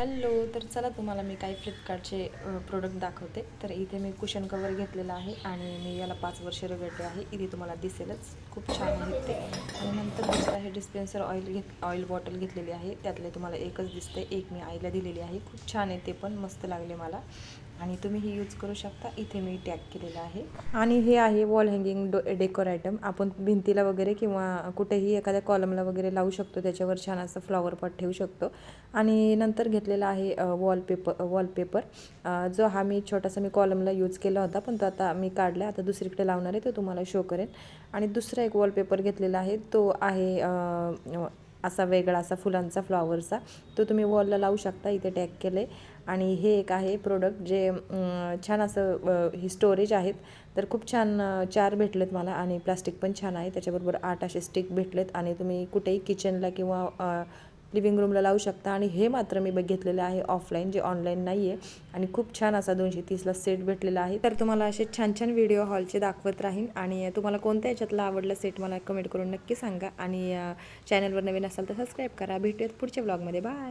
Hello. तर चला तुम्हाला मी काही फ्लिपकार्टचे प्रोडक्ट दाखवते. तर इथे मी कुशन कवर घेतलेला आहे आणि मी याला 5 वर्ष रगडले आहे. इथे तुम्हाला दिसेलच, खूप छान आहेत ते. आणि नंतर दुसरं आहे डिस्पेन्सर ऑइल बॉटल घेतलेली आहे. त्यातले तुम्हाला एकच दिसते, एक मी आईला दिलेली आहे. खूप छान आहे ते पण, मस्त लागले मला आणि तुम्ही ही यूज करू शकता. इथे मी टॅग केलेला आहे. आणि हे आहे वॉल हँगिंग डेकोर आयटम. आपण भिंतीला वगैरे किंवा कुठेही एखाद्या कॉलमला वगैरे लावू शकतो. त्याच्यावर छान असं फ्लॉवर पॉट ठेवू शकतो. आणि नंतर घेतलेला आहे वॉलपेपर जो हा मी छोटासा कॉलमला यूज केला होता, पण तो आता मी काढला. आता दुसरीकडे लावणार आहे, तो तुम्हाला शो करेन. आणि दुसरा एक वॉलपेपर घेतलेला आहे, तो आहे असा वेगळा असा फुलांचा फ्लॉवरचा. तो तुम्ही वॉलला लावू शकता. इथे टॅग केले. आणि हे एक आहे प्रोडक्ट जे छान असं ही स्टोरेज आहेत. तर खूप छान 4 भेटलेत मला आणि प्लास्टिक पण छान आहे. त्याच्याबरोबर 8 असे स्टिक भेटलेत आणि तुम्ही कुठेही किचनला किंवा लिव्हिंग रूमला लावू शकता. आणि हे मात्र मी बघितलेलं आहे ऑफलाईन, जे ऑनलाईन नाही आहे. आणि खूप छान असा 230ला सेट भेटलेला आहे. तर तुम्हाला असे छान छान व्हिडिओ हॉलचे दाखवत राहीन. आणि तुम्हाला कोणत्या याच्यातला आवडला सेट मला कमेंट करून नक्की सांगा. आणि चॅनलवर नवीन असाल तर सबस्क्राईब करा. भेटूयात पुढच्या ब्लॉगमध्ये. बाय.